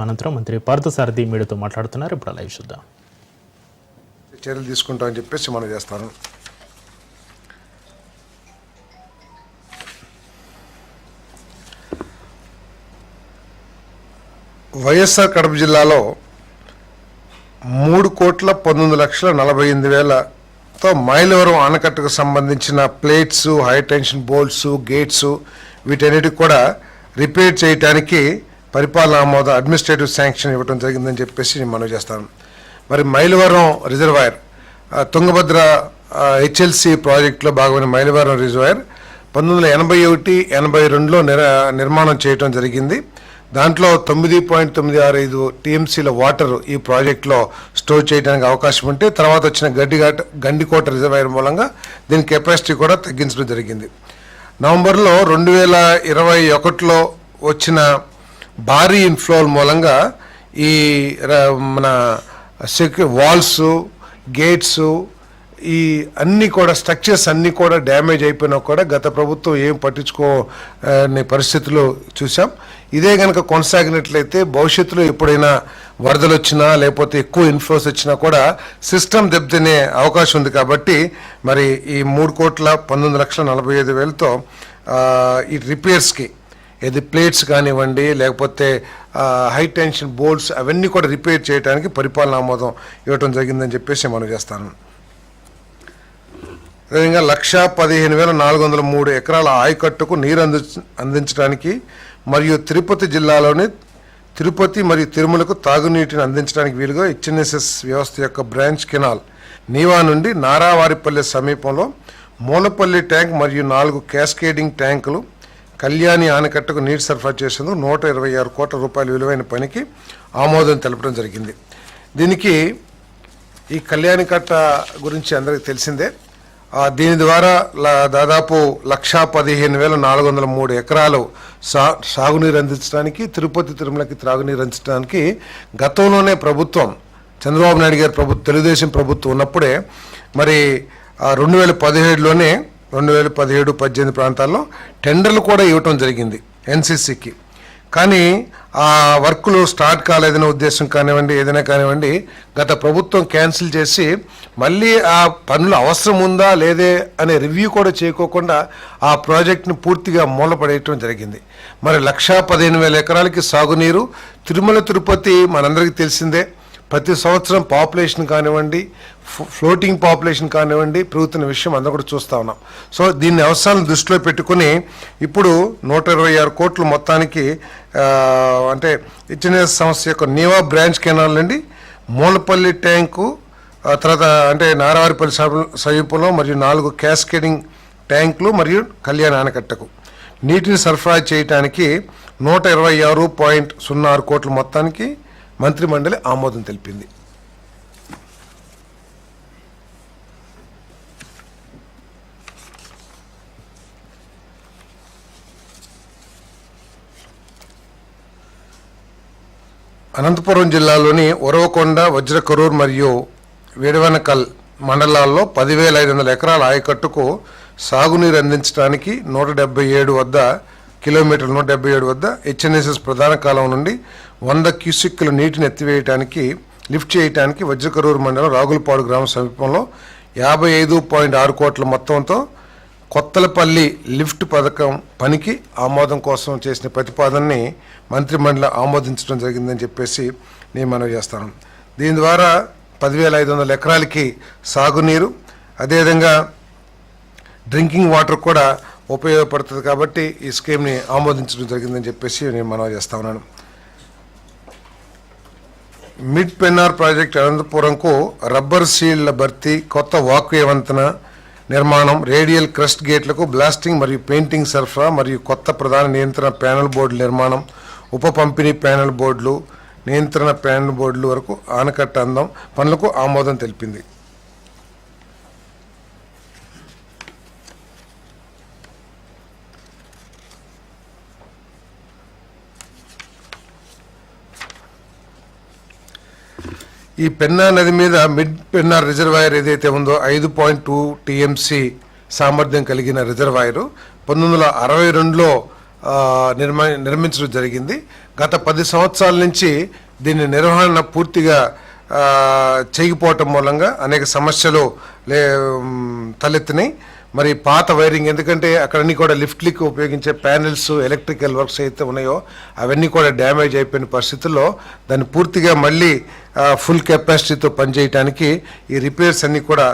అనంతరం మంత్రి పార్థసారథి మీడియాతో మాట్లాడుతున్నారు. ఇప్పుడు లైవ్ చూద్దాం. చర్యలు తీసుకుంటామని చెప్పేసి మనం చేస్తాను. వైఎస్ఆర్ కడప జిల్లాలో 3,19,48,000తో మైలవరం ఆనకట్టుకు సంబంధించిన plates, high tension bolts, gates వీటన్నిటికి కూడా రిపేర్ చేయడానికి పరిపాలన ఆమోదం అడ్మినిస్ట్రేటివ్ శాంక్షన్ ఇవ్వడం జరిగిందని చెప్పేసి నేను మనవి చేస్తాను. మరి మైలవరం రిజర్వాయర్ తుంగభద్ర హెచ్ఎల్సి ప్రాజెక్టులో భాగమైన మైలవరం రిజర్వాయర్ 1981-82లో నిర్మాణం చేయడం జరిగింది. దాంట్లో 9.965 టీఎంసీల వాటర్ ఈ ప్రాజెక్టులో స్టోర్ చేయడానికి అవకాశం ఉంటే తర్వాత వచ్చిన గండికోట రిజర్వాయర్ మూలంగా దీని కెపాసిటీ కూడా తగ్గించడం జరిగింది. నవంబర్లో 2021లో వచ్చిన భారీ ఇన్ఫ్లోల మూలంగా ఈ మన వాల్స్, గేట్స్ ఈ అన్నీ కూడా స్ట్రక్చర్స్ అన్నీ కూడా డ్యామేజ్ అయిపోయినా కూడా గత ప్రభుత్వం ఏం పట్టించుకోని పరిస్థితులు చూసాం. ఇదే కనుక కొనసాగినట్లయితే భవిష్యత్తులో ఎప్పుడైనా వరదలు వచ్చినా లేకపోతే ఎక్కువ ఇన్ఫ్లోస్ వచ్చినా కూడా సిస్టమ్ దెబ్బతినే అవకాశం ఉంది. కాబట్టి మరి ఈ 3,19,45,000తో ఈ రిపేర్స్కి ఏది ప్లేట్స్ కానివ్వండి లేకపోతే హై టెన్షన్ బోల్ట్స్ అవన్నీ కూడా రిపేర్ చేయడానికి పరిపాలన ఆమోదం ఇవ్వటం జరిగిందని చెప్పేసి మనం చేస్తాను. అదేవిధంగా 1,15,403 ఎకరాల ఆయకట్టుకు నీరు అందించడానికి మరియు తిరుపతి జిల్లాలోని తిరుపతి మరియు తిరుమలకు తాగునీటిని అందించడానికి వీలుగా హెచ్ఎన్ఎస్ఎస్ వ్యవస్థ యొక్క బ్రాంచ్ కెనాల్ నీవా నుండి నారావారిపల్లె సమీపంలో మూలపల్లి ట్యాంక్ మరియు 4 క్యాస్కేడింగ్ ట్యాంకులు కళ్యాణి ఆనకట్టకు నీటి సరఫరా చేసేందుకు 126 కోట్ల రూపాయల విలువైన పనికి ఆమోదం తెలపడం జరిగింది. దీనికి ఈ కళ్యాణి కట్ట గురించి అందరికీ తెలిసిందే. దీని ద్వారా దాదాపు 1,15,403 ఎకరాలు సాగునీరు అందించడానికి, తిరుపతి తిరుమలకి త్రాగునీరు అందించడానికి గతంలోనే ప్రభుత్వం చంద్రబాబు నాయుడు గారి ప్రభుత్వం తెలుగుదేశం ప్రభుత్వం ఉన్నప్పుడే మరి 2017లోనే 2017-18 ప్రాంతాల్లో టెండర్లు కూడా ఇవ్వటం జరిగింది ఎన్సీసీకి. కానీ ఆ వర్కులు స్టార్ట్ కాలేదనే ఉద్దేశం కానివ్వండి ఏదైనా కానివ్వండి గత ప్రభుత్వం క్యాన్సిల్ చేసి మళ్ళీ ఆ పనులు అవసరం ఉందా లేదే అనే రివ్యూ కూడా చేయకోకుండా ఆ ప్రాజెక్టును పూర్తిగా మూలపడేయటం జరిగింది. మరి 1,15,000 ఎకరాలకి సాగునీరు తిరుమల తిరుపతి మనందరికీ తెలిసిందే. ప్రతి సంవత్సరం పాపులేషన్ కానివ్వండి ఫ్లోటింగ్ పాపులేషన్ కానివ్వండి పెరుగుతున్న విషయం అందరూ కూడా చూస్తూ ఉన్నాం. సో దీన్ని అవసరాలను దృష్టిలో పెట్టుకుని ఇప్పుడు 126 కోట్లు మొత్తానికి అంటే హెచ్ఎన్ఎస్ సంస్థ యొక్క నీవా బ్రాంచ్ కెనాల్ నుండి మూలపల్లి ట్యాంకు తర్వాత అంటే నారావారిపల్లి సమీపంలో మరియు 4 క్యాస్కేడింగ్ ట్యాంకులు మరియు కళ్యాణ ఆనకట్టకు నీటిని సరఫరా చేయడానికి 126.06 కోట్ల మొత్తానికి మంత్రిమండలి ఆమోదం తెలిపింది. అనంతపురం జిల్లాలోని ఉరవకొండ, వజ్రకరూర్ మరియు వేడవనకల్ మండలాల్లో 10,500 ఎకరాల ఆయకట్టుకు సాగునీరు అందించడానికి 177 వద్ద హెచ్ఎన్ఎస్ఎస్ ప్రధాన కాలం నుండి 100 క్యూసెక్కుల నీటిని ఎత్తివేయడానికి లిఫ్ట్ చేయడానికి వజ్రకరూరు మండలం రాగులపాడు గ్రామ సమీపంలో 55.6 కోట్ల మొత్తంతో కొత్తలపల్లి లిఫ్ట్ పథకం పనికి ఆమోదం కోసం చేసిన ప్రతిపాదనని మంత్రిమండలి ఆమోదించడం జరిగిందని చెప్పేసి నేను మనవి చేస్తాను. దీని ద్వారా 10,500 ఎకరాలకి సాగునీరు అదేవిధంగా డ్రింకింగ్ వాటర్ కూడా ఉపయోగపడుతుంది. కాబట్టి ఈ స్కీమ్ని ఆమోదించడం జరిగిందని చెప్పేసి నేను మనవి చేస్తా ఉన్నాను. మిడ్ పెన్నార్ ప్రాజెక్ట్ అనంతపురంకు రబ్బర్ సీళ్ల భర్తీ, కొత్త వాక్వే వంతెన నిర్మాణం, రేడియల్ క్రస్ట్ గేట్లకు బ్లాస్టింగ్ మరియు పెయింటింగ్ సరఫరా మరియు కొత్త ప్రధాన నియంత్రణ ప్యానెల్ బోర్డుల నిర్మాణం, ఉప పంపిణీ ప్యానెల్ బోర్డులు, నియంత్రణ ప్యానెల్ బోర్డుల వరకు ఆనకట్ట అందం పనులకు ఆమోదం తెలిపింది. ఈ పెన్నా నది మీద మిడ్ పెన్నార్ రిజర్వాయర్ ఏదైతే ఉందో 5.2 టీఎంసీ సామర్థ్యం కలిగిన రిజర్వాయరు 1962లో నిర్మించడం జరిగింది. గత 10 సంవత్సరాల నుంచి దీని నిర్వహణ పూర్తిగా చేయకపోవటం మూలంగా అనేక సమస్యలు తలెత్తినాయి. మరి పాత వైరింగ్, ఎందుకంటే అక్కడన్నీ కూడా లిఫ్ట్లకి ఉపయోగించే ప్యానెల్స్, ఎలక్ట్రికల్ వర్క్స్ అయితే ఉన్నాయో అవన్నీ కూడా డ్యామేజ్ అయిపోయిన పరిస్థితుల్లో దాన్ని పూర్తిగా మళ్ళీ ఫుల్ కెపాసిటీతో పనిచేయటానికి ఈ రిపేర్స్ అన్నీ కూడా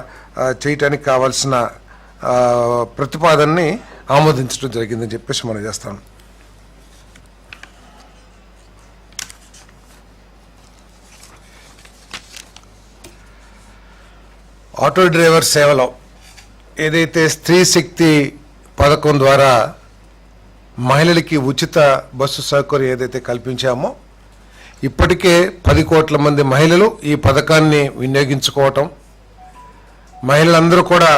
చేయటానికి కావాల్సిన ప్రతిపాదనని ఆమోదించడం జరిగిందని చెప్పేసి మనం చేస్తాను. ఆటో డ్రైవర్ సేవలో ఏదైతే స్త్రీ శక్తి పథకం ద్వారా మహిళలకి ఉచిత బస్సు సౌకర్యం ఏదైతే కల్పించామో, ఇప్పటికే 10 కోట్ల మంది మహిళలు ఈ పథకాన్ని వినియోగించుకోవటం, మహిళలందరూ కూడా